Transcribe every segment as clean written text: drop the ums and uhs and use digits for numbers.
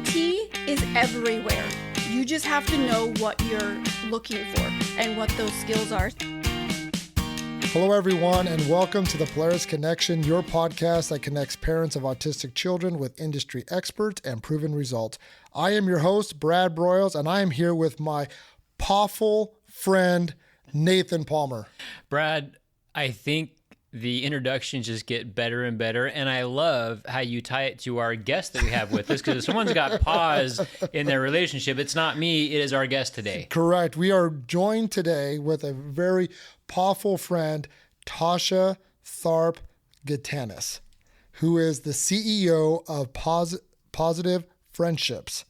beauty is everywhere. You just have to know what you're looking for and what those skills are. Hello, everyone, and welcome to the Polaris Connection, your podcast that connects parents of autistic children with industry experts and proven results. I am your host, Brad Broyles, and I am here with my pawful friend, Nathan Palmer. Brad, I think the introductions just get better and better, and I love how you tie it to our guest that we have with us, because if someone's got pause in their relationship, it's not me, it is our guest today. Correct. We are joined today with a very powerful friend, Tosha Tharp-Gaitanis, who is the CEO of Pawsitive Friendships.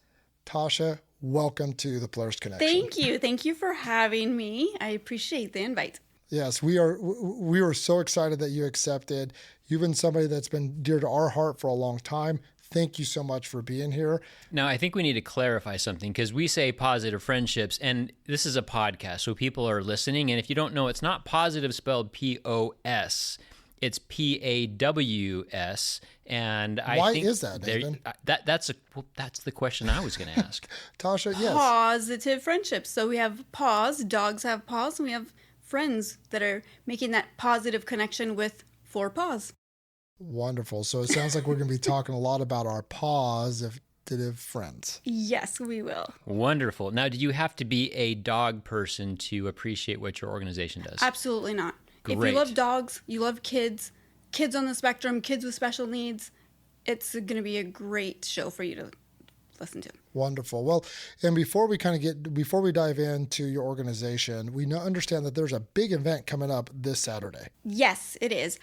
Tosha, welcome to the Polaris Connection. Thank you. Thank you for having me. I appreciate the invite. Yes, we are so excited that you accepted. You've been somebody that's been dear to our heart for a long time. Thank you so much for being here. Now, I think we need to clarify something, because we say Pawsitive Friendships, and this is a podcast, so people are listening. And if you don't know, it's not positive spelled P-O-S. It's P-A-W-S. And why is that, Nathan? That's the question I was going to ask. Tosha, yes. Pawsitive Friendships. So we have paws. Dogs have paws, and we have friends that are making that positive connection with 4 paws. Wonderful. So it sounds like we're going to be talking a lot about our pawsitive friends. Yes, we will. Wonderful. Now, do you have to be a dog person to appreciate what your organization does? Absolutely not. Great. If you love dogs, you love kids on the spectrum, kids with special needs, it's going to be a great show for you to listen to. Wonderful. Well, and before we dive into your organization, we understand that there's a big event coming up this Saturday. Yes, it is.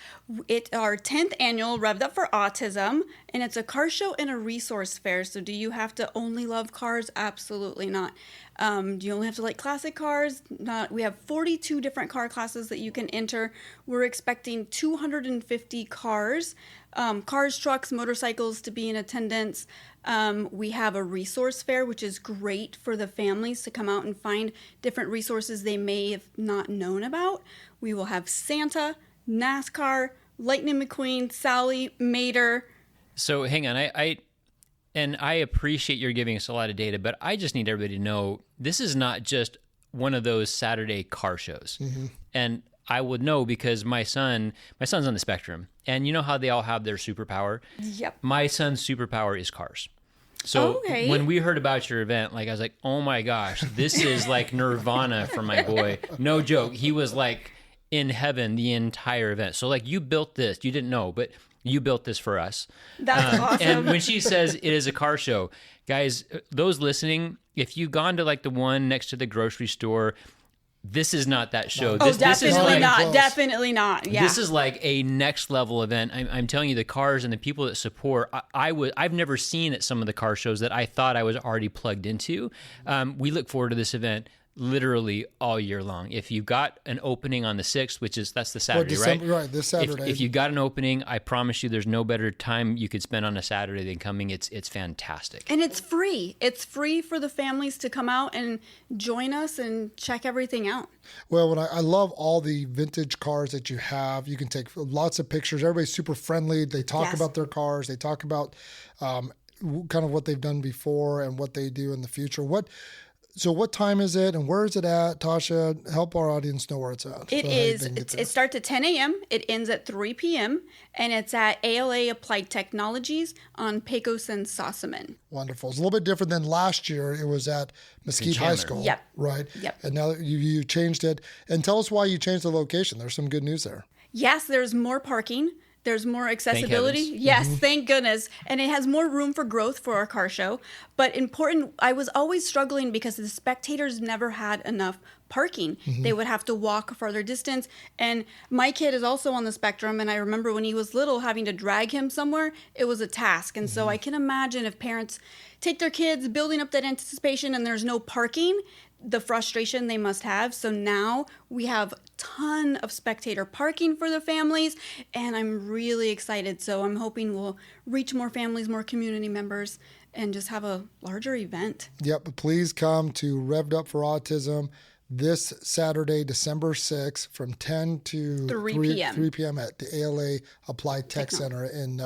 It's our 10th annual Revved Up for Autism, and it's a car show and a resource fair. So do you have to only love cars? Absolutely not. Do you only have to like classic cars? Not. We have 42 different car classes that you can enter. We're expecting 250 cars, trucks, motorcycles to be in attendance. We have a resource fair, which is great for the families to come out and find different resources they may have not known about. We will have Santa, NASCAR, Lightning McQueen, Sally, Mater. So hang on, I appreciate you're giving us a lot of data, but I just need everybody to know this is not just one of those Saturday car shows. Mm-hmm. And I would know because my son's on the spectrum, and you know how they all have their superpower? Yep. My son's superpower is cars. So when we heard about your event, I was like, oh my gosh, this is like Nirvana for my boy. No joke. He was like in heaven the entire event. So you built this. You didn't know, but you built this for us. That's awesome. And when she says it is a car show, guys, those listening, if you've gone to the one next to the grocery store, this is not that show. Oh, definitely not. Definitely not. Yeah. This is like a next level event. I'm telling you, the cars and the people that support, I've never seen at some of the car shows that I thought I was already plugged into. We look forward to this event literally all year long. If you've got an opening on the 6th, that's the Saturday, right? Right, this Saturday. If you've got an opening, I promise you there's no better time you could spend on a Saturday than coming. It's fantastic. And it's free. It's free for the families to come out and join us and check everything out. Well, I love all the vintage cars that you have. You can take lots of pictures. Everybody's super friendly. They talk about their cars. They talk about kind of what they've done before and what they do in the future. So what time is it and where is it at, Tosha? Help our audience know where it's at. It starts at 10 a.m. It ends at 3 p.m. And it's at ALA Applied Technologies on Pecos and Sossaman. Wonderful. It's a little bit different than last year. It was at Mesquite High School. Yep. Right? Yep. And now you changed it. And tell us why you changed the location. There's some good news there. Yes, there's more parking. There's more accessibility. Thank yes, thank goodness. And it has more room for growth for our car show. But important, I was always struggling because the spectators never had enough parking. Mm-hmm. They would have to walk a farther distance. And my kid is also on the spectrum. And I remember when he was little, having to drag him somewhere, it was a task. And so I can imagine if parents take their kids, building up that anticipation, and there's no parking, the frustration they must have. So now we have a ton of spectator parking for the families, and I'm really excited. So I'm hoping we'll reach more families, more community members, and just have a larger event. Yep. Please come to Revved Up for Autism this Saturday, December 6th from 10 to 3 p.m. 3 p.m. at the ALA Applied Tech Center in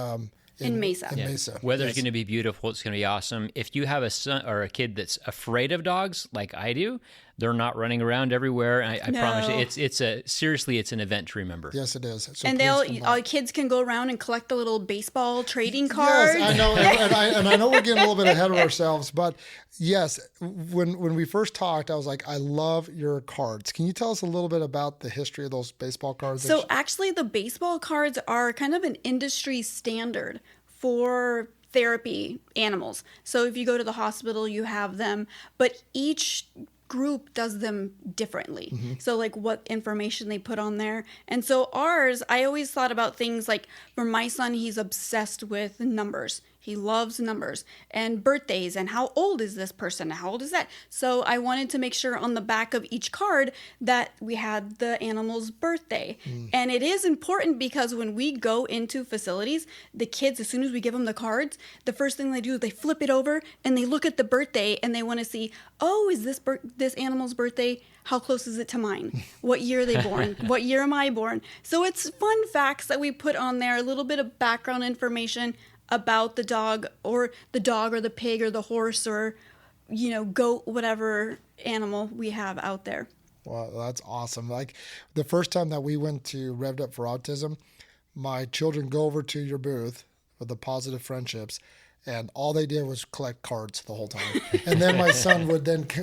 in Mesa. In Mesa. Weather's going to be beautiful. It's going to be awesome. If you have a son or a kid that's afraid of dogs, like I do, they're not running around everywhere. And I promise you, it's an event to remember. Yes, it is. So and all kids can go around and collect the little baseball trading cards. Yes, I know, and I know we're getting a little bit ahead of ourselves, but yes, when we first talked, I was like, I love your cards. Can you tell us a little bit about the history of those baseball cards? So actually, the baseball cards are kind of an industry standard for therapy animals. So if you go to the hospital, you have them, but each group does them differently. So like what information they put on there. And so ours, I always thought about things like for my son, he's obsessed with numbers. He loves numbers and birthdays and how old is this person? How old is that? So I wanted to make sure on the back of each card that we had the animal's birthday. And it is important because when we go into facilities, the kids, as soon as we give them the cards, the first thing they do is they flip it over and they look at the birthday and they want to see, oh, is this animal's birthday? How close is it to mine? What year are they born? What year am I born? So it's fun facts that we put on there, a little bit of background information about the dog or the pig or the horse or, goat, whatever animal we have out there. Wow, that's awesome. Like the first time that we went to Revved Up for Autism, my children go over to your booth for the Pawsitive Friendships, and all they did was collect cards the whole time. And then my son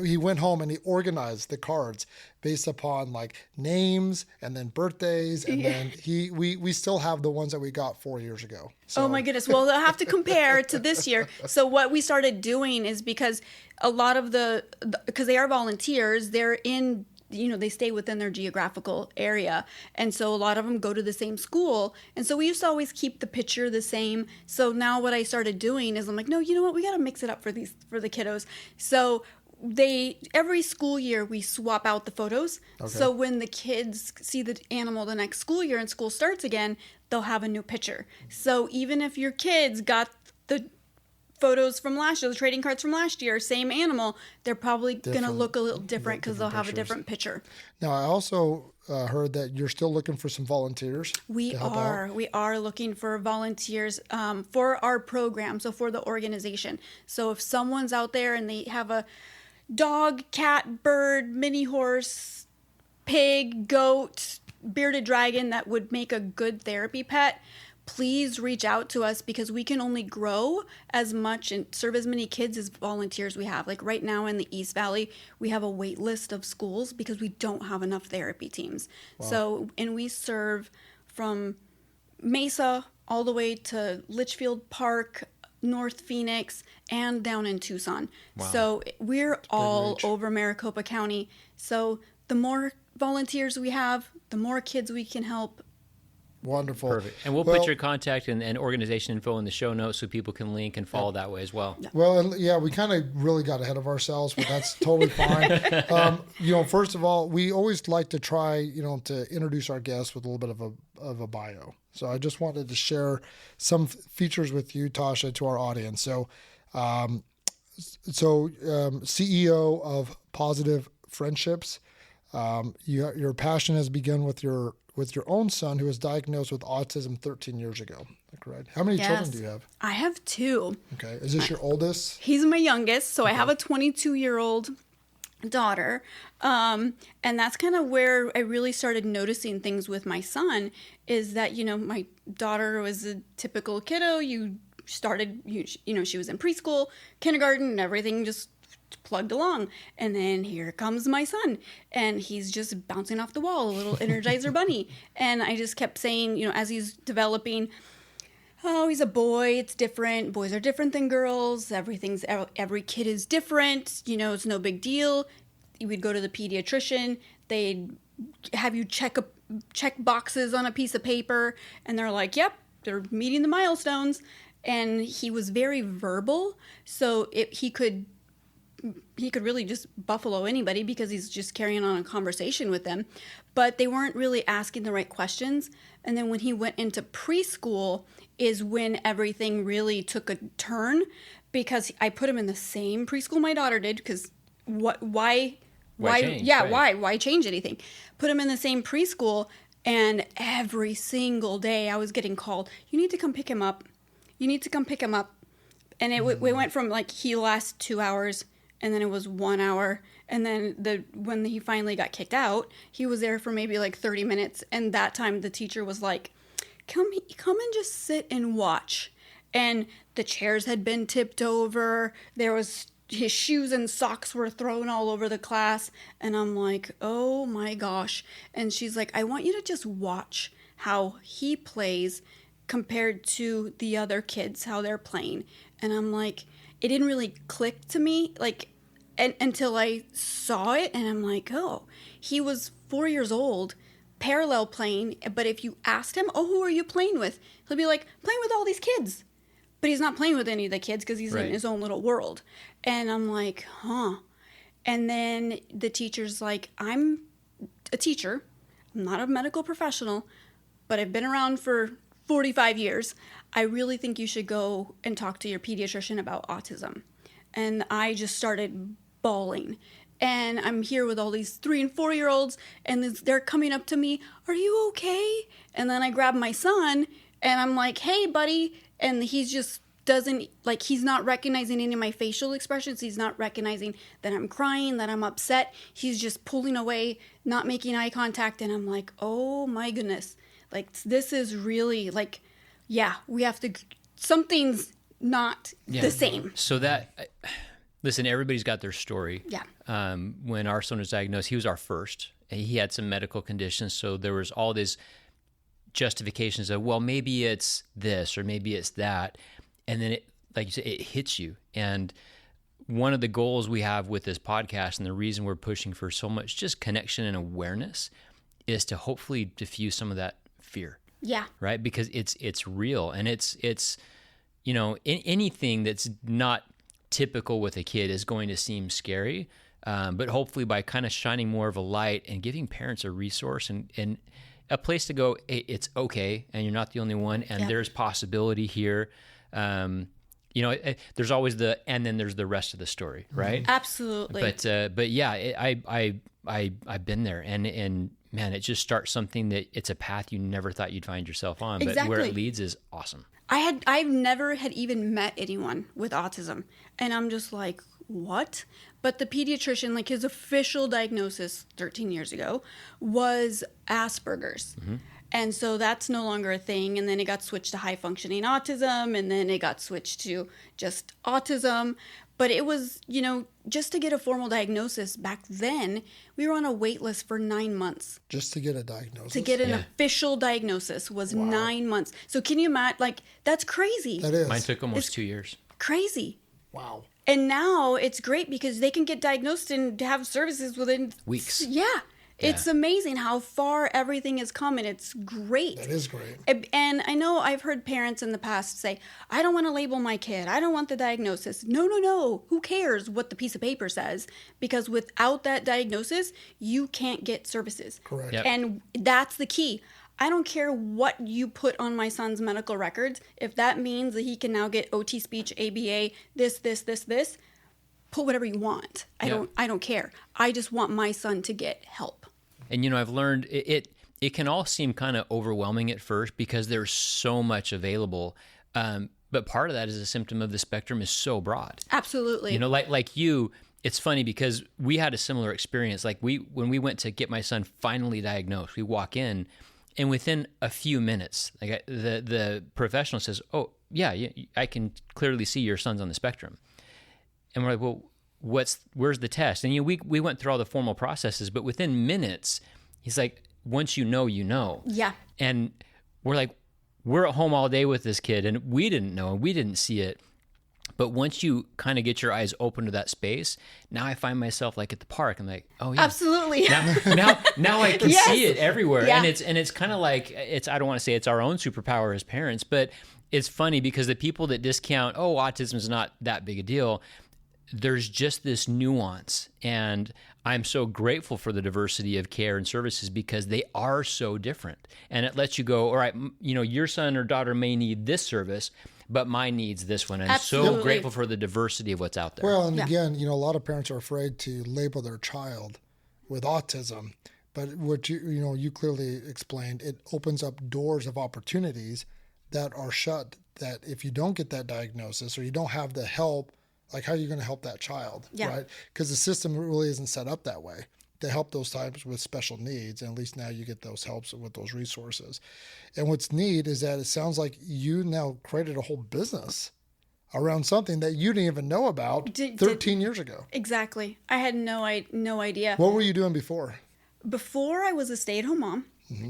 he went home and he organized the cards based upon like names and then birthdays. And then we still have the ones that we got 4 years ago. So. Oh my goodness. Well, they'll have to compare to this year. So what we started doing is because a lot of because they are volunteers, they're in, they stay within their geographical area. And so a lot of them go to the same school. And so we used to always keep the picture the same. So now what I started doing is I'm like, no, you know what? We got to mix it up for the kiddos. So every school year we swap out the photos. Okay. So when the kids see the animal the next school year and school starts again, they'll have a new picture. So even if your kids got the photos from last year, the trading cards from last year, same animal, they're probably going to look a little different because they'll have a different picture. Now, I also heard that you're still looking for some volunteers. We are looking for volunteers for our program, so for the organization. So if someone's out there and they have a dog, cat, bird, mini horse, pig, goat, bearded dragon that would make a good therapy pet, please reach out to us because we can only grow as much and serve as many kids as volunteers we have. Like right now in the East Valley, we have a wait list of schools because we don't have enough therapy teams. Wow. So, and we serve from Mesa all the way to Litchfield Park, North Phoenix, and down in Tucson. Wow. So we're all over Maricopa County. So the more volunteers we have, the more kids we can help. Wonderful. Perfect. And we'll put your contact and organization info in the show notes so people can link and follow that way as well. Well, and we kind of really got ahead of ourselves, but that's totally fine. First of all, we always like to try, to introduce our guests with a little bit of a bio. So I just wanted to share some features with you, Tosha, to our audience. So, CEO of Pawsitive Friendships. Your passion has begun with your own son who was diagnosed with autism 13 years ago. Correct? How many children do you have? I have 2. Okay. Is this your oldest? He's my youngest. So I have a 22-year-old daughter. And that's kind of where I really started noticing things with my son is that, my daughter was a typical kiddo. She was in preschool, kindergarten, and everything just plugged along. And then here comes my son, and he's just bouncing off the wall, a little Energizer bunny. And I just kept saying, as he's developing, oh, he's a boy, it's different. Boys are different than girls. Every kid is different. It's no big deal. We'd go to the pediatrician. They'd have you check boxes on a piece of paper, and they're like, yep, they're meeting the milestones. And he was very verbal, so he could really just buffalo anybody because he's just carrying on a conversation with them. But they weren't really asking the right questions. And then when he went into preschool is when everything really took a turn because I put him in the same preschool my daughter did because why change? Yeah, right. Why change anything? Put him in the same preschool, and every single day I was getting called, you need to come pick him up. you need to come pick him up. And we went from like he lasts 2 hours, and then it was 1 hour, and then when he finally got kicked out, he was there for maybe like 30 minutes, and that time the teacher was like, come and just sit and watch. And the chairs had been tipped over, there was his shoes and socks were thrown all over the class, and I'm like, oh my gosh. And she's like, I want you to just watch how he plays compared to the other kids, how they're playing. And I'm like, it didn't really click to me, like, until I saw it, and I'm like, oh, he was 4 years old, parallel playing, but if you asked him, oh, who are you playing with? He'll be like, playing with all these kids. But he's not playing with any of the kids because he's in his own little world. And I'm like, huh. And then the teacher's like, I'm a teacher. I'm not a medical professional, but I've been around for 45 years. I really think you should go and talk to your pediatrician about autism. And I just started bawling. And I'm here with all these 3 and 4 year olds, and they're coming up to me, are you okay? And then I grab my son, and I'm like, hey, buddy. And he's just doesn't, like, he's not recognizing any of my facial expressions. He's not recognizing that I'm crying, that I'm upset. He's just pulling away, not making eye contact. And I'm like, oh my goodness. Like, this is really, like, yeah, we have to, something's not the same. So that, listen, everybody's got their story. Yeah. When our son was diagnosed, he was our first. He had some medical conditions, so there was all these justifications of, well, maybe it's this or maybe it's that. And then, it, like you said, it hits you. And one of the goals we have with this podcast, and the reason we're pushing for so much just connection and awareness, is to hopefully diffuse some of that fear. Yeah. Right? Because it's real, and it's you know, anything that's not typical with a kid is going to seem scary. But hopefully by kind of shining more of a light and giving parents a resource and a place to go, hey, it's okay, and you're not the only one, and there's possibility here. You know, there's always and then there's the rest of the story, right? Absolutely. But yeah, I've been there, and man, it just starts something that it's a path you never thought you'd find yourself on, but where it leads is awesome. I've never had even met anyone with autism, and I'm just like, what? But the pediatrician, like, his official diagnosis 13 years ago was Asperger's. Mm-hmm. And so that's no longer a thing. And then it got switched to high functioning autism, and then it got switched to just autism. But it was, you know, just to get a formal diagnosis back then, we were on a wait list for 9 months. Just to get a diagnosis? To get an official diagnosis was 9 months. So can you imagine, like, that's crazy. That is. Mine took almost 2 years. Crazy. Wow. And now it's great because they can get diagnosed and have services within weeks. Yeah. It's amazing how far everything has come, and it's great. That is great. And I know I've heard parents in the past say, I don't want to label my kid. I don't want the diagnosis. No. Who cares what the piece of paper says? Because without that diagnosis, you can't get services. Correct. Yep. And that's the key. I don't care what you put on my son's medical records. If that means that he can now get OT speech, ABA, this, put whatever you want. I don't care. I just want my son to get help. And, you know, I've learned it can all seem kind of overwhelming at first because there's so much available. But part of that is a symptom of the spectrum is so broad. Absolutely. You know, like you, it's funny because we had a similar experience. Like when we went to get my son finally diagnosed, we walk in, and within a few minutes, like the professional says, "Oh, yeah, I can clearly see your son's on the spectrum." And we're like, "Well, where's the test?" And, you know, we went through all the formal processes, but within minutes, he's like, "Once you know, you know." Yeah. And we're like, we're at home all day with this kid, and we didn't know, and we didn't see it. But once you kind of get your eyes open to that space, now I find myself like at the park. I'm like, oh yeah, absolutely. Now I can see it everywhere, yeah. and it's kind of like I don't want to say it's our own superpower as parents, but it's funny because the people that discount, oh, autism is not that big a deal, there's just this nuance, and I'm so grateful for the diversity of care and services because they are so different, and it lets you go, all right, you know, your son or daughter may need this service, but mine needs this one. I'm so grateful for the diversity of what's out there. Well, and again, you know, a lot of parents are afraid to label their child with autism, but what you clearly explained, it opens up doors of opportunities that are shut that if you don't get that diagnosis or you don't have the help, like how are you going to help that child, right? Because the system really isn't set up that way to help those types with special needs. And at least now you get those helps with those resources. And what's neat is that it sounds like you now created a whole business around something that you didn't even know about 13 years ago. Exactly. I had no idea. What were you doing before? Before, I was a stay-at-home mom.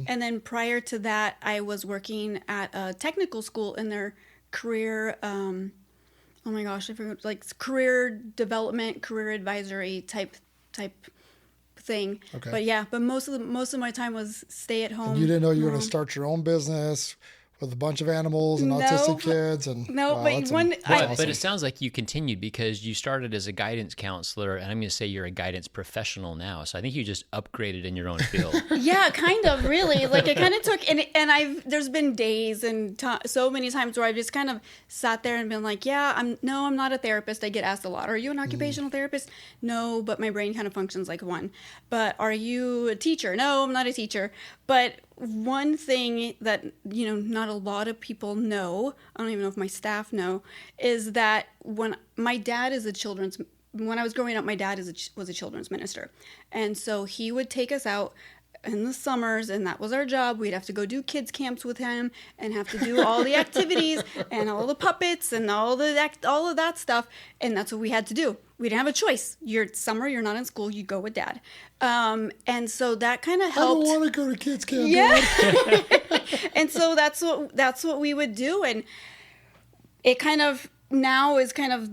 And then prior to that, I was working at a technical school in their career, oh my gosh, I forgot, like career development, career advisory type thing. Okay. But yeah, but most of my time was stay at home. And you didn't know you were going to start your own business with a bunch of animals and autistic kids and but it sounds like you continued because you started as a guidance counselor, and I'm going to say you're a guidance professional now. So I think you just upgraded in your own field. Yeah, kind of, really. Like it kind of took, and there's been days and so many times where I've just kind of sat there and been like, yeah, I'm not a therapist. I get asked a lot. Are you an occupational therapist? No, but my brain kind of functions like one. But are you a teacher? No, I'm not a teacher. But one thing that, not a lot of people know, I don't even know if my staff know, is that when I was growing up, my dad was a children's minister. And so he would take us out in the summers, and that was our job. We'd have to go do kids camps with him and have to do all the activities and all the puppets and all of that stuff. And that's what we had to do. We didn't have a choice. Summer, you're not in school, you go with dad. And so that kind of helped. I don't want to go to kids camp. Yeah. And so that's what we would do. And it kind of now is kind of,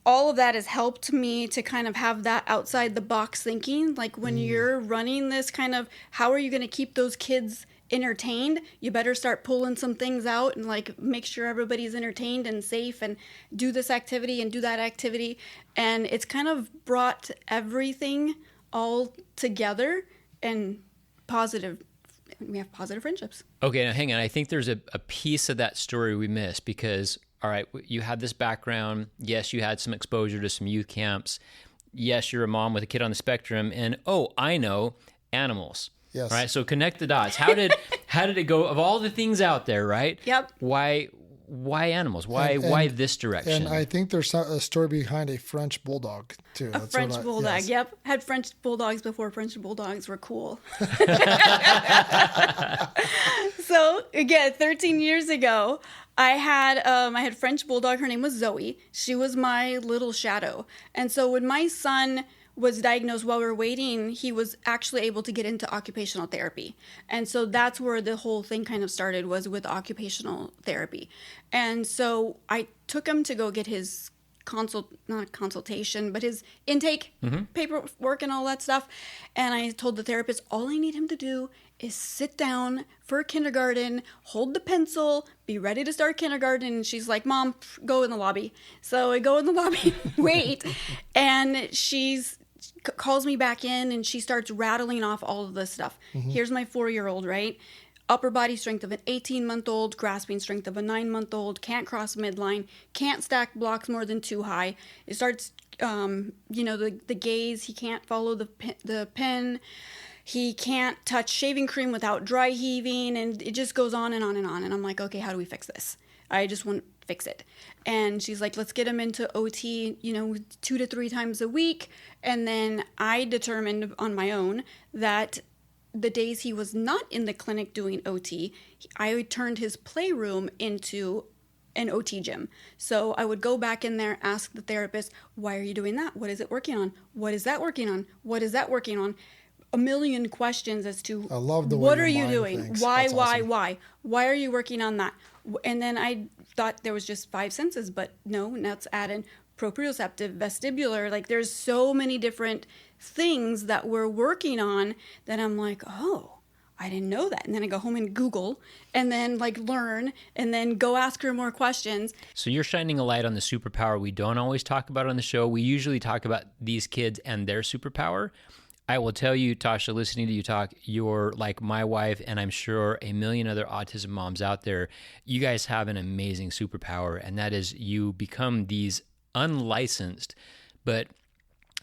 all of that has helped me to kind of have that outside the box thinking. Like when you're running this kind of, how are you going to keep those kids entertained? You better start pulling some things out and like make sure everybody's entertained and safe and do this activity and do that activity. And it's kind of brought everything all together and we have positive friendships. Okay, now hang on. I think there's a piece of that story we missed because, all right, you had this background. Yes, you had some exposure to some youth camps. Yes, you're a mom with a kid on the spectrum. And, I know, animals. Yes. Right? So connect the dots. How did it go? Of all the things out there, right? Yep. Why animals? Why this direction? And I think there's a story behind a French bulldog, too. A French bulldog, yes. Yep. Had French bulldogs before French bulldogs were cool. So, again, 13 years ago, I had French bulldog. Her name was Zoe. She was my little shadow. And so when my son was diagnosed while we were waiting, he was actually able to get into occupational therapy. And so that's where the whole thing kind of started, was with occupational therapy. And so I took him to go get his not consultation, but his intake paperwork and all that stuff. And I told the therapist, all I need him to do is sit down for kindergarten, hold the pencil, be ready to start kindergarten. And she's like, Mom, go in the lobby. So I go in the lobby, wait. And calls me back in and she starts rattling off all of this stuff. Here's my 4-year-old, right? Upper body strength of an 18-month-old, grasping strength of a 9-month-old, can't cross midline, can't stack blocks more than 2 high. It starts, the gaze, he can't follow the pen. He can't touch shaving cream without dry heaving, and it just goes on and on and on. And I'm like, okay, how do we fix this? I just want to fix it. And she's like, let's get him into OT, 2 to 3 times a week. And then I determined on my own that the days he was not in the clinic doing OT, I turned his playroom into an OT gym. So I would go back in there, ask the therapist, why are you doing that? What is it working on? What is that working on? What is that working on? A million questions as to, I love the way what are you doing? Thinks. Why? Awesome. Why are you working on that? And then I thought there was just 5 senses, but no, let's add in proprioceptive, vestibular. Like there's so many different things that we're working on that I'm like, oh, I didn't know that. And then I go home and Google and then learn and then go ask her more questions. So you're shining a light on the superpower we don't always talk about on the show. We usually talk about these kids and their superpower. I will tell you, Tosha, listening to you talk, you're like my wife, and I'm sure a million other autism moms out there. You guys have an amazing superpower, and that is you become these unlicensed but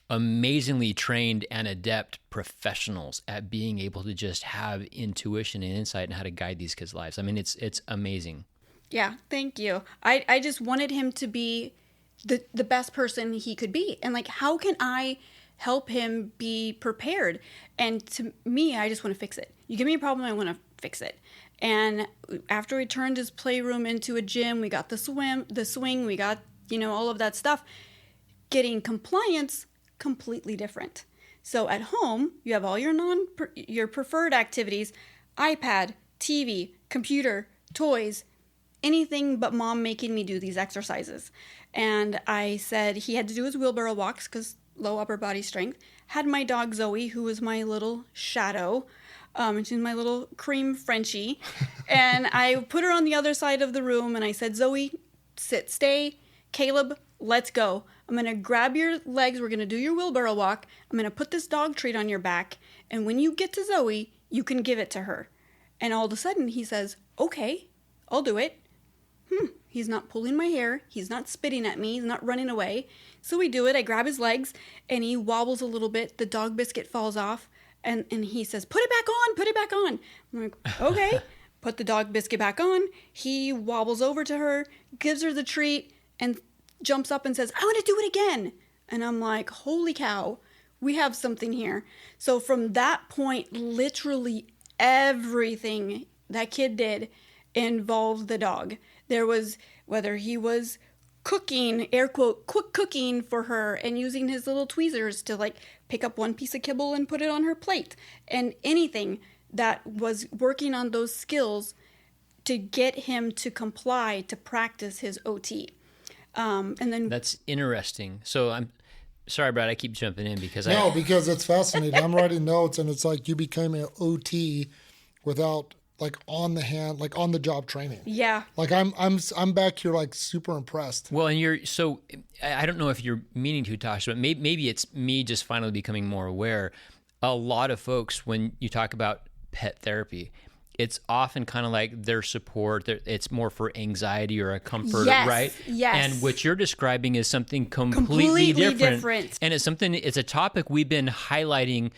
amazingly trained and adept professionals at being able to just have intuition and insight in how to guide these kids' lives. I mean, it's amazing. Yeah, thank you. I just wanted him to be the best person he could be. And like, how can I help him be prepared? And to me, I just want to fix it. You give me a problem, I want to fix it. And after we turned his playroom into a gym, we got the swing, we got, all of that stuff. Getting compliance, completely different. So at home, you have all your preferred activities, iPad, TV, computer, toys, anything but mom making me do these exercises. And I said he had to do his wheelbarrow walks because low upper body strength. Had my dog Zoe, who was my little shadow, and she's my little cream Frenchie. And I put her on the other side of the room and I said, Zoe, sit, stay. Caleb, let's go. I'm going to grab your legs. We're going to do your wheelbarrow walk. I'm going to put this dog treat on your back. And when you get to Zoe, you can give it to her. And all of a sudden he says, okay, I'll do it. He's not pulling my hair. He's not spitting at me. He's not running away. So we do it. I grab his legs and he wobbles a little bit. The dog biscuit falls off and he says, put it back on, put it back on. I'm like, okay. Put the dog biscuit back on. He wobbles over to her, gives her the treat and jumps up and says, I want to do it again. And I'm like, holy cow, we have something here. So from that point, literally everything that kid did involved the dog. There was, whether he was cooking, air quote, quick cooking for her and using his little tweezers to like pick up one piece of kibble and put it on her plate, and anything that was working on those skills to get him to comply, to practice his OT. And then That's interesting. So I'm sorry, Brad, I keep jumping in because because it's fascinating. I'm writing notes and it's like you became an OT without like on the job training. Yeah. Like I'm back here like super impressed. Well, and I don't know if you're meaning to, Tasha, but maybe it's me just finally becoming more aware. A lot of folks, when you talk about pet therapy, it's often kind of like their support. It's more for anxiety or a comfort, right? Yes. And what you're describing is something completely different. And it's a topic we've been highlighting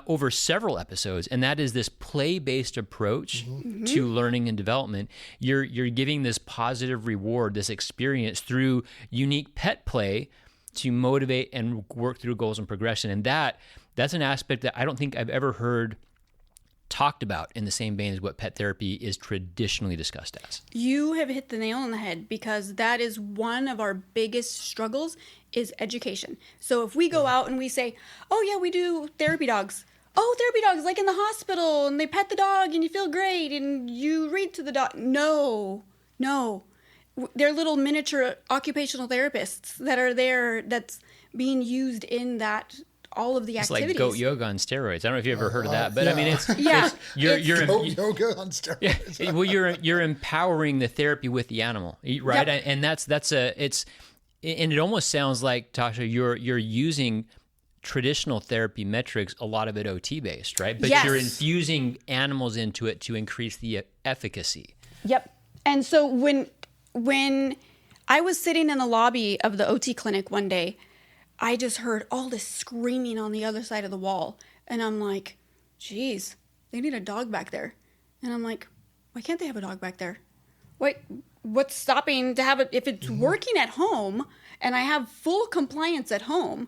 over several episodes, and that is this play-based approach to learning and development. You're giving this positive reward, this experience through unique pet play to motivate and work through goals and progression. And that's an aspect that I don't think I've ever heard talked about in the same vein as what pet therapy is traditionally discussed as. You have hit the nail on the head, because that is one of our biggest struggles is education. So if we go out and we say, oh yeah, we do therapy dogs. Oh, therapy dogs, like in the hospital, and they pet the dog and you feel great and you read to the dog. No. They're little miniature occupational therapists that are there, that's being used in that all of the activities. It's like goat yoga on steroids. I don't know if you ever heard of that, but yeah. I mean, it's You're goat yoga on steroids. Yeah. Well, you're empowering the therapy with the animal, right? Yep. And and it almost sounds like, Tasha, you're using traditional therapy metrics, a lot of it OT based, right? But Yes. you're infusing animals into it to increase the efficacy. Yep. And so when I was sitting in the lobby of the OT clinic one day, I just heard all this screaming on the other side of the wall. And I'm like, geez, they need a dog back there. And I'm like, why can't they have a dog back there? What's stopping to have it? If it's working at home and I have full compliance at home,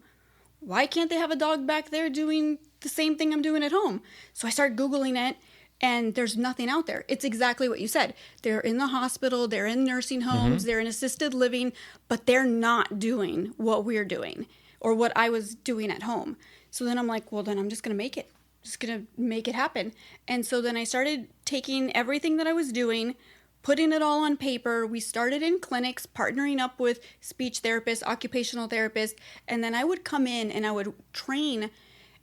why can't they have a dog back there doing the same thing I'm doing at home? So I started Googling it, and there's nothing out there. It's exactly what you said. They're in the hospital, they're in nursing homes, they're in assisted living, but they're not doing what we're doing or what I was doing at home. So then I'm like, well, then I'm just going to make it. Just going to make it happen. And so then I started taking everything that I was doing, putting it all on paper. We started in clinics, partnering up with speech therapists, occupational therapists, and then I would come in and I would train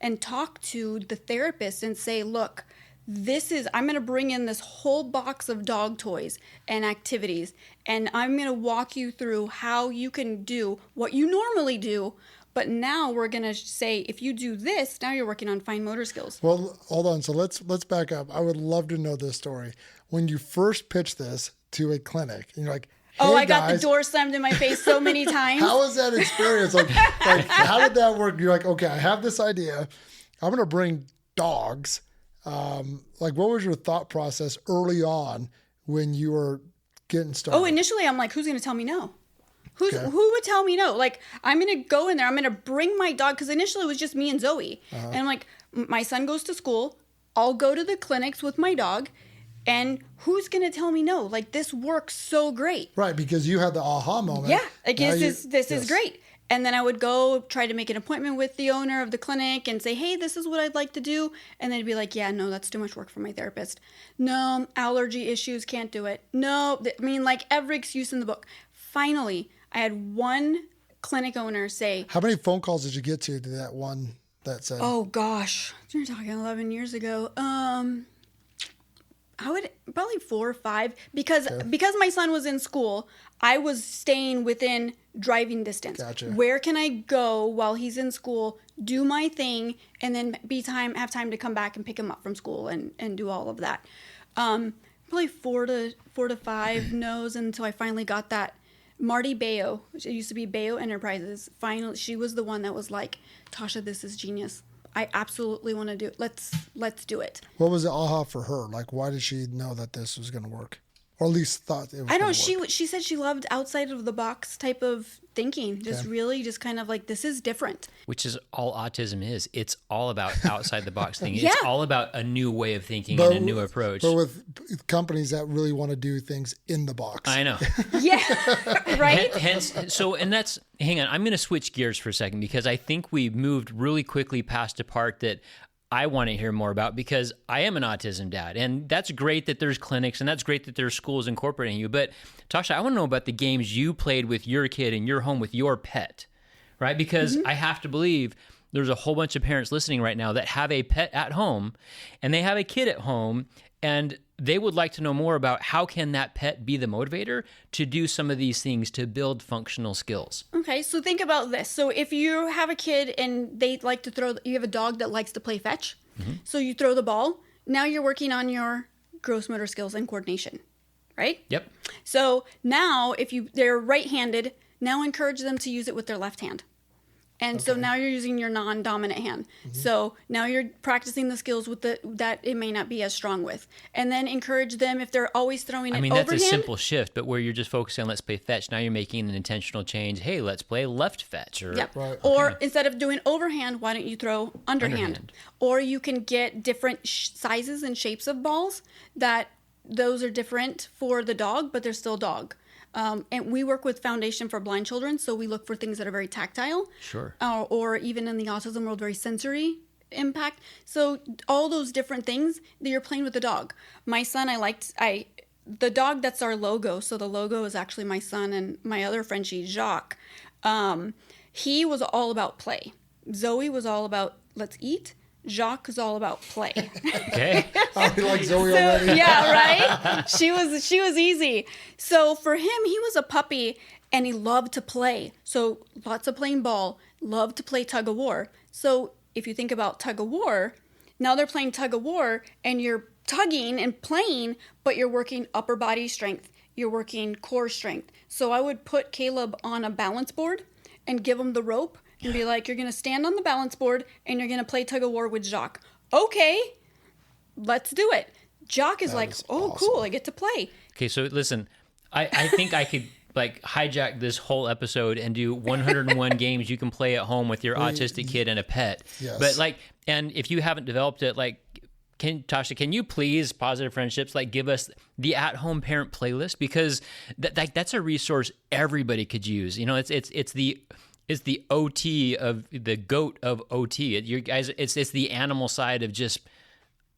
and talk to the therapist and say, look, I'm going to bring in this whole box of dog toys and activities, and I'm going to walk you through how you can do what you normally do, but now we're going to say, if you do this, now you're working on fine motor skills. Well, hold on. So let's back up. I would love to know this story. When you first pitched this to a clinic, and you're like, hey, I got guys, the door slammed in my face so many times. how was that experience? Like, how did that work? You're like, okay, I have this idea. I'm going to bring dogs. What was your thought process early on when you were getting started? Oh, initially I'm like, who's going to tell me no? Who would tell me no? Like, I'm going to go in there. I'm going to bring my dog. Because initially it was just me and Zoe. And I'm like, my son goes to school. I'll go to the clinics with my dog. And who's going to tell me no? Like, this works so great. Right, because you had the aha moment. Yeah, like, this is great. And then I would go try to make an appointment with the owner of the clinic and say, hey, this is what I'd like to do. And they'd be like, yeah, no, that's too much work for my therapist. No, allergy issues, can't do it. No, I mean, like, every excuse in the book. Finally, I had one clinic owner say... How many phone calls did you get to that one that said... Oh, gosh. You're talking 11 years ago. I would probably 4 or 5 because my son was in school. I was staying within driving distance. Gotcha. Where can I go while he's in school, do my thing, and then have time to come back and pick him up from school and do all of that. Probably 4 to 5 no's until I finally got that. Marty Bayo, it used to be Bayo Enterprises. Finally, she was the one that was like, Tosha, this is genius. I absolutely want to do it. Let's do it. What was the aha for her? Like, why did she know that this was going to work? Or at least thought it was I don't. work? She said she loved outside of the box type of thinking. Really just kind of like, this is different. Which is all autism is. It's all about outside the box thinking. Yeah. It's all about a new way of thinking and a new approach. But with companies that really want to do things in the box. I know. Yeah. Right. Hang on. I'm going to switch gears for a second because I think we moved really quickly past a part that I want to hear more about because I am an autism dad, and that's great that there's clinics and that's great that there's schools incorporating you. But Tosha, I want to know about the games you played with your kid in your home with your pet, right? Because I have to believe there's a whole bunch of parents listening right now that have a pet at home and they have a kid at home and they would like to know more about how can that pet be the motivator to do some of these things to build functional skills. Okay, so think about this. So if you have a kid and they like to you have a dog that likes to play fetch, so you throw the ball, now you're working on your gross motor skills and coordination, right? Yep. So now if they're right-handed, now encourage them to use it with their left hand. And so now you're using your non-dominant hand. So now you're practicing the skills with that it may not be as strong with. And then encourage them if they're always throwing it overhand. That's a simple shift, but where you're just focusing on let's play fetch, now you're making an intentional change. Hey, let's play left fetch. Or instead of doing overhand, why don't you throw underhand? Or you can get different sizes and shapes of balls that those are different for the dog, but they're still dog. And we work with Foundation for Blind Children, so we look for things that are very tactile. Sure. Or even in the autism world, very sensory impact. So all those different things that you're playing with the dog. My son, the dog that's our logo. So the logo is actually my son and my other Frenchie, Jacques. He was all about play. Zoe was all about let's eat. Jacques is all about play. Okay. I like Zoe already. Yeah, right? She was easy. So for him, he was a puppy and he loved to play. So lots of playing ball, loved to play tug of war. So if you think about tug of war, now they're playing tug of war and you're tugging and playing, but you're working upper body strength. You're working core strength. So I would put Caleb on a balance board and give him the rope and be like, you're going to stand on the balance board and you're going to play tug of war with Jacques. Okay, let's do it. Jacques is like, oh, awesome. Cool, I get to play. Okay, so listen, I think I could hijack this whole episode and do 101 games you can play at home with your autistic kid and a pet. Yes. But and if you haven't developed it, Tosha, can you please, Pawsitive Friendships, give us the at-home parent playlist? Because that's a resource everybody could use. It's the OT of the goat of OT. You guys, it's the animal side of just.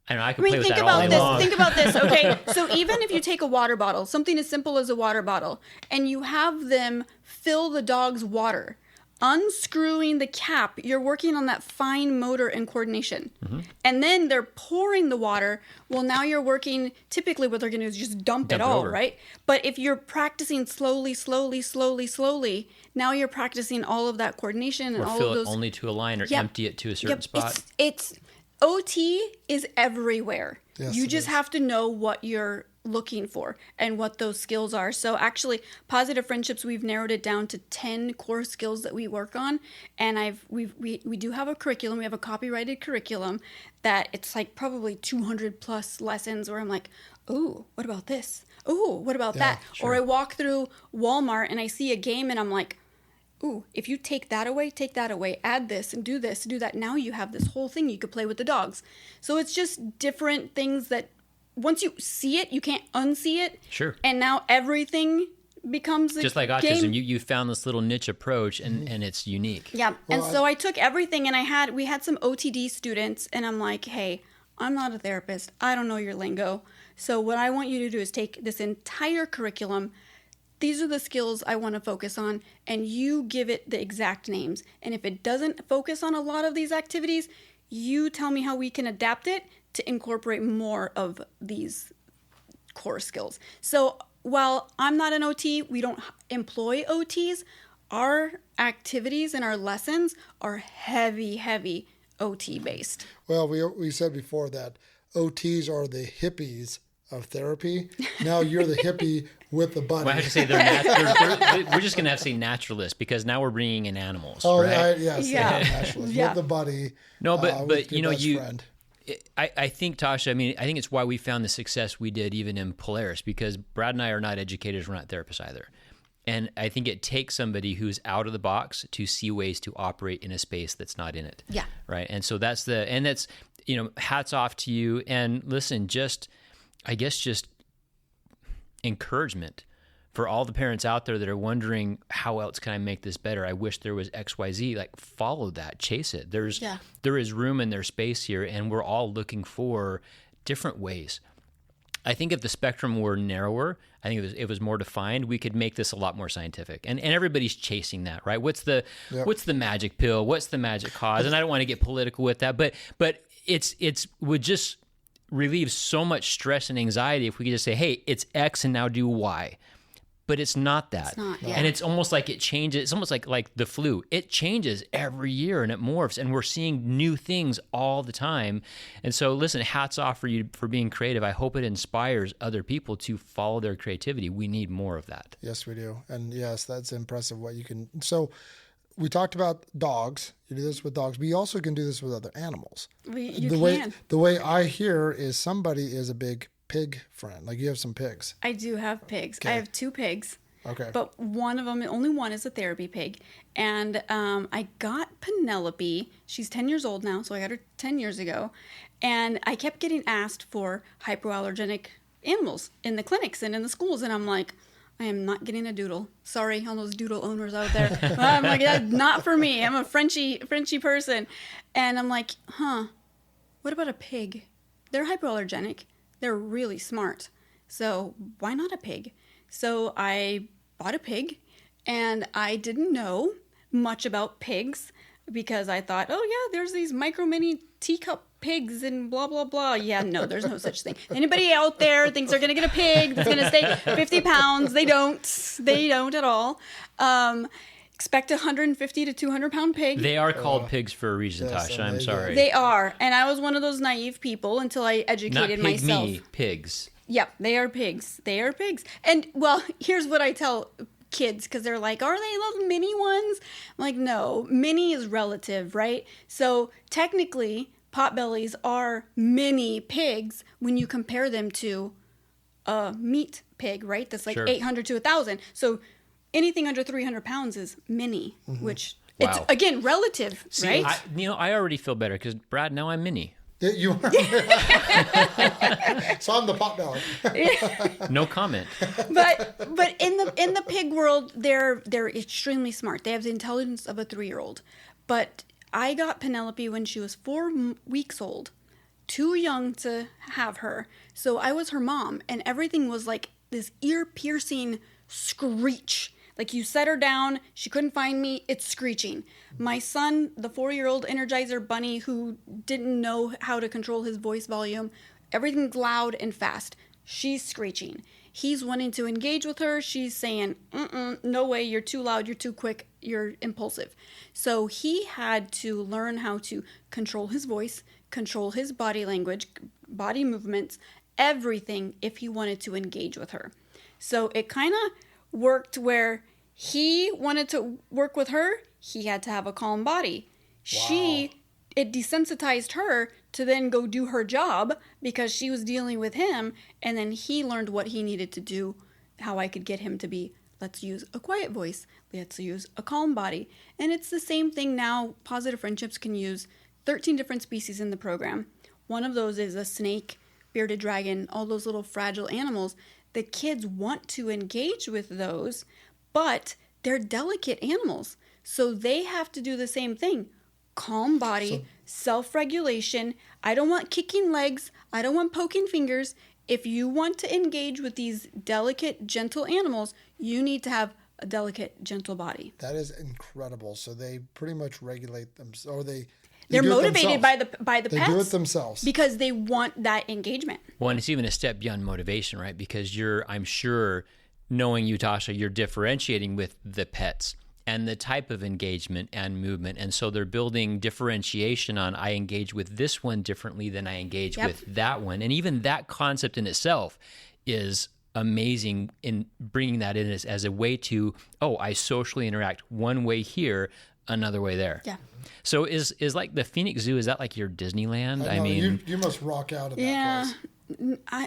I don't know. I can play with that all day long. Think about this. Okay, so even if you take a water bottle, something as simple as a water bottle, and you have them fill the dog's water, unscrewing the cap, you're working on that fine motor and coordination. And then they're pouring the water. Well, now you're working, typically what they're going to do is just dump it all, right? But if you're practicing slowly, now you're practicing all of that coordination and or all fill of those. It only to a line or empty it to a certain spot. It's OT is everywhere. Yes, you just have to know what you're looking for and what those skills are. So actually, Pawsitive Friendships, we've narrowed it down to 10 core skills that we work on. And we do have a curriculum. We have a copyrighted curriculum that it's probably 200 plus lessons where I'm like, oh, what about this? ooh, what about that? Sure. Or I walk through Walmart and I see a game and I'm like, ooh, if you take that away, add this and do that. Now you have this whole thing you could play with the dogs. So it's just different things that once you see it, you can't unsee it. Sure. And now everything becomes just like autism. You found this little niche approach and it's unique. Yeah. Well, and so I took everything and we had some OTD students and I'm like, hey, I'm not a therapist. I don't know your lingo. So what I want you to do is take this entire curriculum. These are the skills I want to focus on, and you give it the exact names. And if it doesn't focus on a lot of these activities, you tell me how we can adapt it to incorporate more of these core skills. So while I'm not an OT, we don't employ OTs. Our activities and our lessons are heavy OT based. Well, we said before that OTs are the hippies of therapy. Now you're the hippie with the buddy. Well, I have to say we're just going to have to say naturalist because now we're bringing in animals. Oh, right? Yes, naturalist with the buddy. No, but you know, friend. I think, Tosha, I think it's why we found the success we did even in Polaris, because Brad and I are not educators, we're not therapists either. And I think it takes somebody who's out of the box to see ways to operate in a space that's not in it. Yeah. Right. And so that's hats off to you. And listen, just encouragement for all the parents out there that are wondering, how else can I make this better? I wish there was XYZ. Like, follow that, chase it. There is room in their space here, and we're all looking for different ways. I think if the spectrum were narrower, I think if it was more defined, we could make this a lot more scientific. And everybody's chasing that, right? What's the magic pill? What's the magic cause? And I don't want to get political with that, but it's would just relieve so much stress and anxiety if we could just say, hey, it's X and now do Y. But it's not that. It's not, yeah. And it's almost like it changes. It's almost like the flu. It changes every year and it morphs, and we're seeing new things all the time. And so listen, hats off for you for being creative. I hope it inspires other people to follow their creativity. We need more of that. Yes, we do. And yes, that's impressive what you can. So we talked about dogs. You do this with dogs. But you also can do this with other animals. The way I hear is somebody is a big pig friend. Like, you have some pigs. I do have pigs. Okay. I have 2 pigs. Okay. But one of them, only one is a therapy pig. And I got Penelope. She's 10 years old now, so I got her 10 years ago. And I kept getting asked for hypoallergenic animals in the clinics and in the schools. And I'm like, I am not getting a doodle. Sorry, all those doodle owners out there. I'm like, that's not for me. I'm a Frenchy person. And I'm like, what about a pig? They're hypoallergenic. They're really smart. So why not a pig? So I bought a pig, and I didn't know much about pigs because I thought, oh yeah, there's these micro mini teacup pigs and blah, blah, blah. Yeah, no, there's no such thing. Anybody out there thinks they're going to get a pig that's going to stay 50 pounds. They don't at all. Expect a 150 to 200 pound pig. They are called pigs for a reason, yes, Tasha. I'm sorry. They are. And I was one of those naive people until I educated Not pig myself. Me, pigs. Yep, they are pigs. They are pigs. And, well, here's what I tell kids, because they're like, are they little mini ones? I'm like, no, mini is relative, right? So technically, potbellies are mini pigs when you compare them to a meat pig, right? That's like 800 to 1,000. So anything under 300 pounds is mini, which it's, again, relative, right? I already feel better because, Brad, now I'm mini. Yeah, you are. So I'm the potbelly. No comment. But in the pig world, they're extremely smart. They have the intelligence of a 3-year-old. But I got Penelope when she was 4 weeks old, too young to have her. So I was her mom, and everything was like this ear-piercing screech. Like, you set her down, she couldn't find me, it's screeching. My son, the 4-year-old Energizer bunny who didn't know how to control his voice volume, everything's loud and fast. She's screeching. He's wanting to engage with her. She's saying, no way, you're too loud, you're too quick, you're impulsive. So he had to learn how to control his voice, control his body language, body movements, everything if he wanted to engage with her. So it kind of worked where he wanted to work with her, he had to have a calm body. It desensitized her to then go do her job because she was dealing with him. And then he learned what he needed to do, how I could get him to be, let's use a quiet voice. Let's use a calm body. And it's the same thing now. Positive Friendships can use 13 different species in the program. One of those is a snake, bearded dragon, all those little fragile animals. The kids want to engage with those, but they're delicate animals. So they have to do the same thing. Calm body, self-regulation. I don't want kicking legs. I don't want poking fingers. If you want to engage with these delicate, gentle animals, you need to have a delicate, gentle body. That is incredible. So they pretty much regulate them, or they're motivated by the pets. They do it themselves because they want that engagement. Well, and it's even a step beyond motivation, right? Because I'm sure, knowing you, Tosha, you're differentiating with the pets and the type of engagement and movement. And so they're building differentiation on, I engage with this one differently than I engage with that one. And even that concept in itself is amazing in bringing that in as a way to, I socially interact one way here, another way there. Yeah. So is like the Phoenix Zoo, is that like your Disneyland? I mean, you must rock out at that place.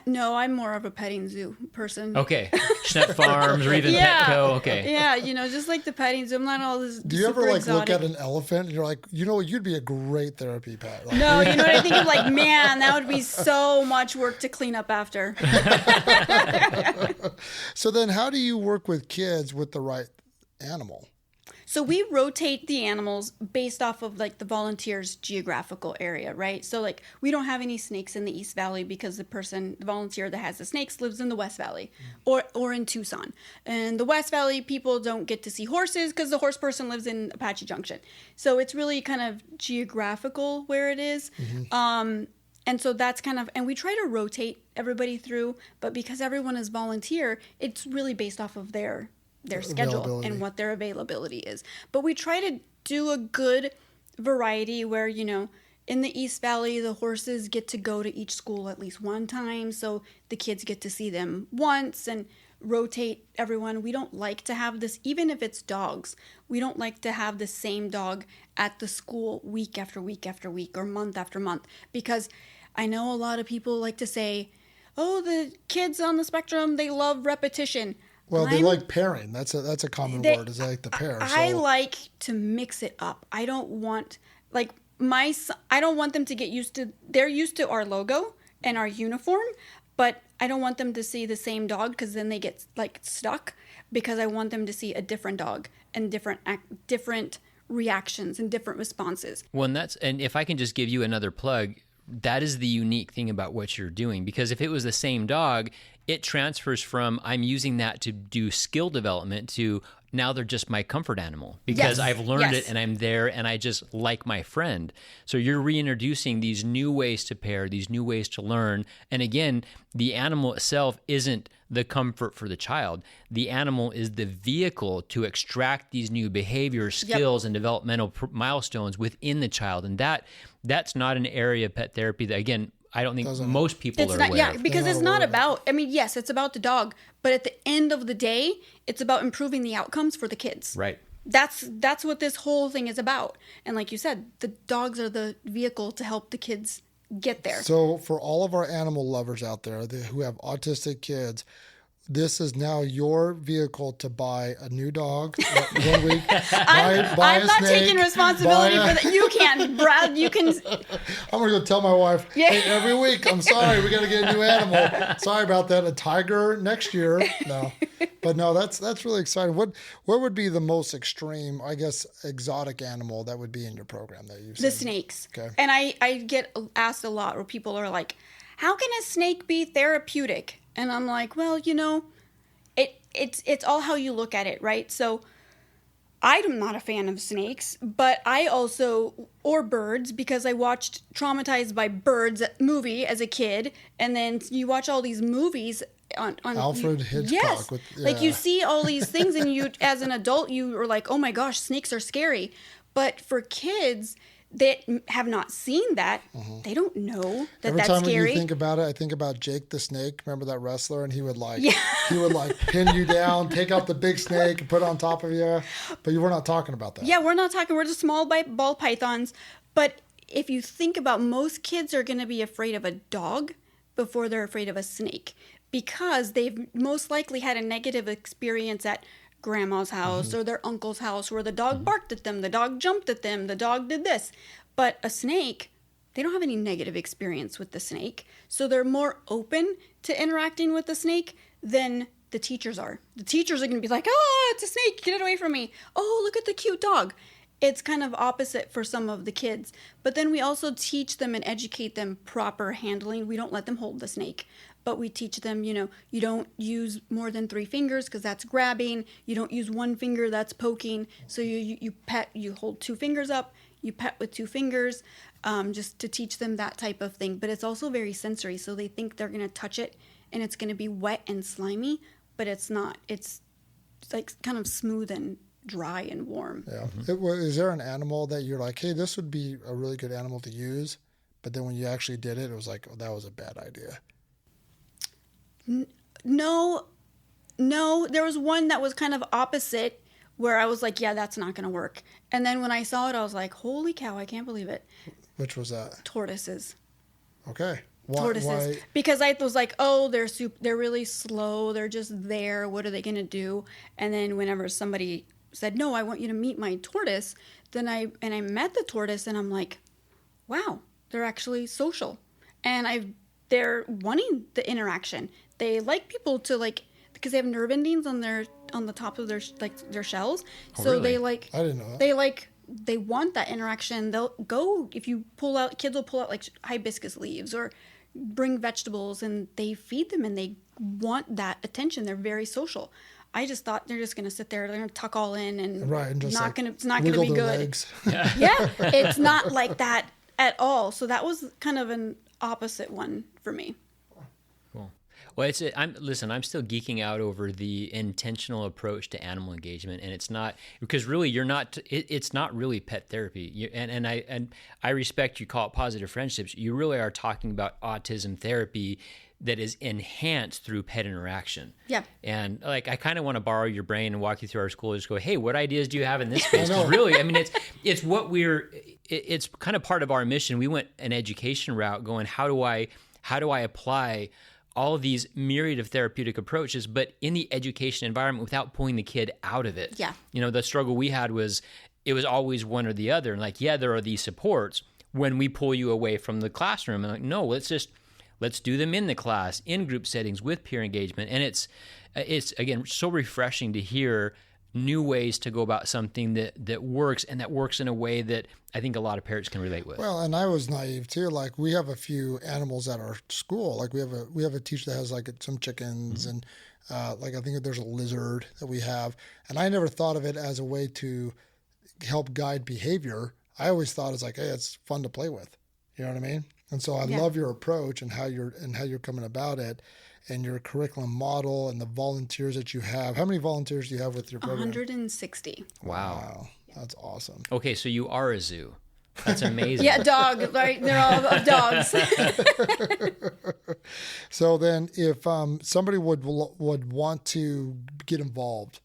No, I'm more of a petting zoo person. Okay. Schnepp Farms or even Petco. Okay. Yeah, just like the petting zoo. I'm not all this. Do you ever look at an elephant and you're like, you'd be a great therapy pet? Like, no, you know what I think of? Like, man, that would be so much work to clean up after. So then how do you work with kids with the right animal? So we rotate the animals based off of like the volunteer's geographical area, right? So like we don't have any snakes in the East Valley because the volunteer that has the snakes lives in the West Valley or in Tucson. And the West Valley people don't get to see horses because the horse person lives in Apache Junction. So it's really kind of geographical where it is. Mm-hmm. And so that's and we try to rotate everybody through, but because everyone is volunteer, it's really based off of their schedule and what their availability is. But we try to do a good variety where, in the East Valley, the horses get to go to each school at least one time. So the kids get to see them once and rotate everyone. We don't like to have this, even if it's dogs, we don't like to have the same dog at the school week after week after week or month after month. Because I know a lot of people like to say, the kids on the spectrum, they love repetition. Well, they like pairing. That's a common word. Is they like the pair. I like to mix it up. I don't want I don't want them to get used to. They're used to our logo and our uniform, but I don't want them to see the same dog because then they get stuck. Because I want them to see a different dog and different reactions and different responses. Well, and if I can just give you another plug, that is the unique thing about what you're doing. Because if it was the same dog, it transfers from I'm using that to do skill development to now they're just my comfort animal because I've learned it and I'm there and I just like my friend. So you're reintroducing these new ways to pair, these new ways to learn. And again, the animal itself isn't the comfort for the child. The animal is the vehicle to extract these new behaviors, skills, and developmental milestones within the child. And that's not an area of pet therapy that, again, I don't think most people are aware of. Yeah, because it's not about, yes, it's about the dog, but at the end of the day, it's about improving the outcomes for the kids. Right. That's what this whole thing is about. And like you said, the dogs are the vehicle to help the kids get there. So for all of our animal lovers out there who have autistic kids, this is now your vehicle to buy a new dog 1 week. I'm not taking responsibility for that. You can, Brad. You can. I'm going to go tell my wife, hey, every week, I'm sorry, we got to get a new animal. Sorry about that. A tiger next year. No. But no, that's really exciting. What would be the most extreme, I guess, exotic animal that would be in your program that you've seen? The snakes. Okay. And I get asked a lot where people are like, how can a snake be therapeutic? And I'm like, well, it's all how you look at it, right? So I'm not a fan of snakes, but or birds, because I watched Traumatized by Birds movie as a kid. And then you watch all these movies on Alfred Hitchcock. Yes. Like you see all these things and you, as an adult, you are like, oh my gosh, snakes are scary. But for kids that have not seen that, they don't know that that's scary. Every time when you think about it, I think about Jake the Snake. Remember that wrestler? And he would pin you down, take out the big snake and put it on top of you. But we're not talking about that. Yeah, we're not talking. We're just small ball pythons. But if you think about, most kids are going to be afraid of a dog before they're afraid of a snake, because they've most likely had a negative experience at grandma's house or their uncle's house where the dog barked at them, the dog jumped at them, the dog did this. But a snake, they don't have any negative experience with the snake. So they're more open to interacting with the snake than the teachers are. The teachers are going to be like, oh, it's a snake, get it away from me. Oh, look at the cute dog. It's kind of opposite for some of the kids. But then we also teach them and educate them proper handling. We don't let them hold the snake, but we teach them, you don't use more than 3 fingers because that's grabbing. You don't use 1 finger, that's poking. So you pet, you hold 2 fingers up, you pet with 2 fingers, just to teach them that type of thing. But it's also very sensory. So they think they're going to touch it and it's going to be wet and slimy, but it's not. It's like kind of smooth and dry and warm. Yeah. Is there an animal that you're like, hey, this would be a really good animal to use, but then when you actually did it, it was like, oh, that was a bad idea? No. There was one that was kind of opposite where I was like, yeah, that's not going to work. And then when I saw it, I was like, holy cow, I can't believe it. Which was that? Tortoises. Okay. Tortoises. Why? Because I was like, oh, they're really slow. They're just there. What are they going to do? And then whenever somebody said, no, I want you to meet my tortoise, then I met the tortoise and I'm like, wow, they're actually social. And they're wanting the interaction. They like people to because they have nerve endings on the top of their shells. Oh, so really? I didn't know that. They want that interaction. They'll go, if you kids will pull out hibiscus leaves or bring vegetables and they feed them and they want that attention. They're very social. I just thought they're just going to sit there, they're going to tuck all in and it's not going to be good. Legs. Yeah, it's not like that at all. So that was kind of an opposite one for me. Cool. Well, I'm still geeking out over the intentional approach to animal engagement, and it's not because really it's not really pet therapy. And I respect you call it positive friendships. You really are talking about autism therapy that is enhanced through pet interaction. Yeah. And I kind of want to borrow your brain and walk you through our school and just go, hey, what ideas do you have in this space? 'Cause really, it's kind of part of our mission. We went an education route going, how do I apply all of these myriad of therapeutic approaches, but in the education environment without pulling the kid out of it? Yeah. The struggle we had was it was always one or the other. And there are these supports when we pull you away from the classroom. And no, let's do them in the class, in group settings with peer engagement. And it's again, so refreshing to hear new ways to go about something that works, and that works in a way that I think a lot of parents can relate with. Well, and I was naive too. We have a few animals at our school. We have a teacher that has some chickens and I think there's a lizard that we have. And I never thought of it as a way to help guide behavior. I always thought it's hey, it's fun to play with. You know what I mean? And so I love your approach and how you're coming about it, and your curriculum model and the volunteers that you have. How many volunteers do you have with your program? 160. Wow. That's awesome. Okay, so you are a zoo. That's amazing. Yeah, dog, right? They're all of dogs. So then if somebody would want to get involved,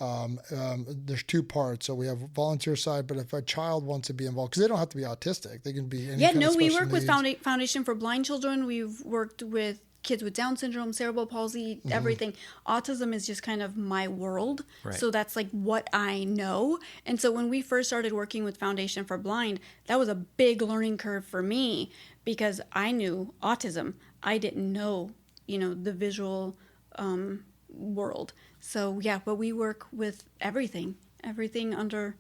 there's 2 parts. So we have volunteer side, but if a child wants to be involved, because they don't have to be autistic, they can be any kind of we special work with needs. Foundation for Blind Children. We've worked with kids with Down syndrome, cerebral palsy, everything. Autism is just kind of my world. Right. So that's what I know. And so when we first started working with Foundation for Blind, that was a big learning curve for me because I knew autism. I didn't know, the visual world. So but we work with everything under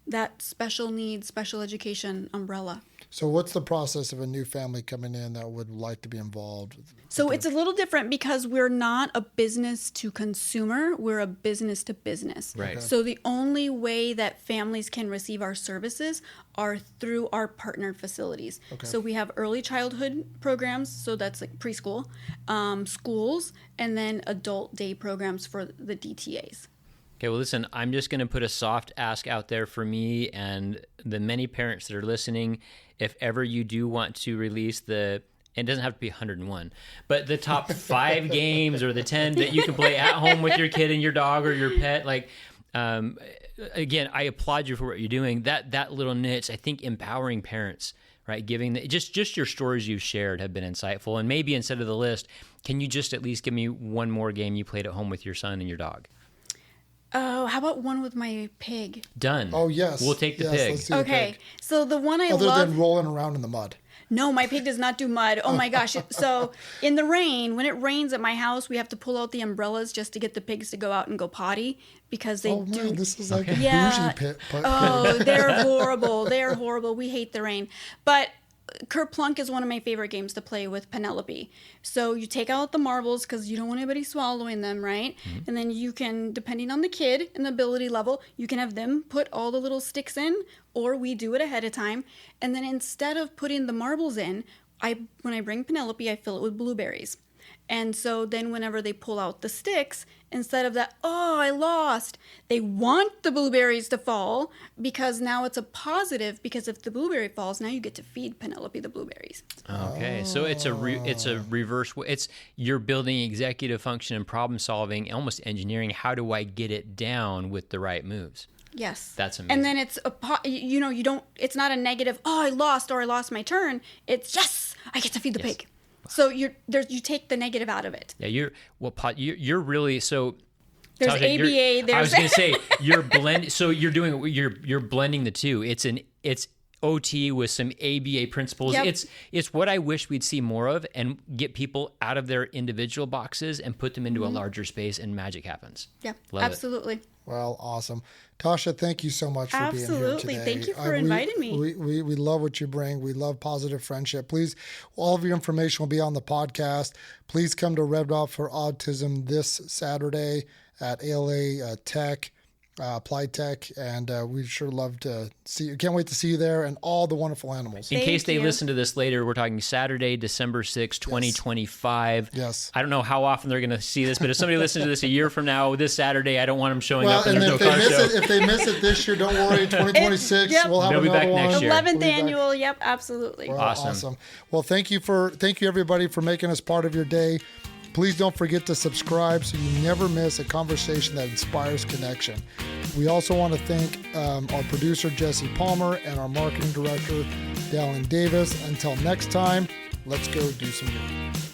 that special needs, special education umbrella. So what's the process of a new family coming in that would like to be involved? So it's a little different because we're not a business to consumer, we're a business to business. Right. Okay. So the only way that families can receive our services are through our partnered facilities. Okay. So we have early childhood programs, so that's preschool, schools, and then adult day programs for the DTAs. Okay, well, listen, I'm just going to put a soft ask out there for me and the many parents that are listening. If ever you do want to release it doesn't have to be 101, but the top 5 games or the 10 that you can play at home with your kid and your dog or your pet, Again, I applaud you for what you're doing. That little niche, I think, empowering parents, right? Giving just your stories you've shared have been insightful. And maybe instead of the list, can you just at least give me one more game you played at home with your son and your dog? Oh, how about one with my pig? Done. Oh, yes. We'll take the pig. Let's do the Okay, pig. so the one I Other love. than rolling around in the mud. No, my pig does not do mud. Oh my gosh. So in the rain, when it rains at my house, we have to pull out the umbrellas just to get the pigs to go out and go potty because they do. Man, this is like a Yeah. bougie pit. Oh, they're horrible. They're horrible. We hate the rain. But Kerplunk is one of my favorite games to play with Penelope. So you take out the marbles because you don't want anybody swallowing them, right? Mm-hmm. And then you can, depending on the kid and the ability level, you can have them put all the little sticks in, or we do it ahead of time. And then instead of putting the marbles in, when I bring Penelope, I fill it with blueberries. And so then whenever they pull out the sticks, instead of that, oh, I lost, they want the blueberries to fall because now it's a positive, because if the blueberry falls, now you get to feed Penelope the blueberries. Okay, so it's a reverse. You're building executive function and problem solving, almost engineering. How do I get it down with the right moves? Yes. That's amazing. And then it's it's not a negative, oh, I lost or I lost my turn. It's yes, I get to feed the pig. So you take the negative out of it. Yeah, you're really so. There's Tasha, ABA. I was going to say you're blend. So you're blending the two. It's OT with some ABA principles. Yep. It's what I wish we'd see more of, and get people out of their individual boxes and put them into a larger space, and magic happens. Yeah, Love absolutely. It. Well, awesome. Tasha, thank you so much for being here today. Thank you for inviting me. We love what you bring. We love Pawsitive Friendship. Please, all of your information will be on the podcast. Please come to Red Dot for Autism this Saturday at ALA Tech, Applied Tech, and we'd sure love to see you. Can't wait to see you there and all the wonderful animals. In case they listen to this later, we're talking Saturday, December 6, 2025. Yes. I don't know how often they're going to see this, but if somebody listens to this a year from now, this Saturday, I don't want them showing up and there's no car show. If they miss it this year, don't worry. 2026, we'll have They'll be another back one. next year. 11th annual. Yep, absolutely. Well, awesome. Well, thank you everybody for making us part of your day. Please don't forget to subscribe so you never miss a conversation that inspires connection. We also want to thank our producer, Jesse Palmer, and our marketing director, Dallin Davis. Until next time, let's go do some good.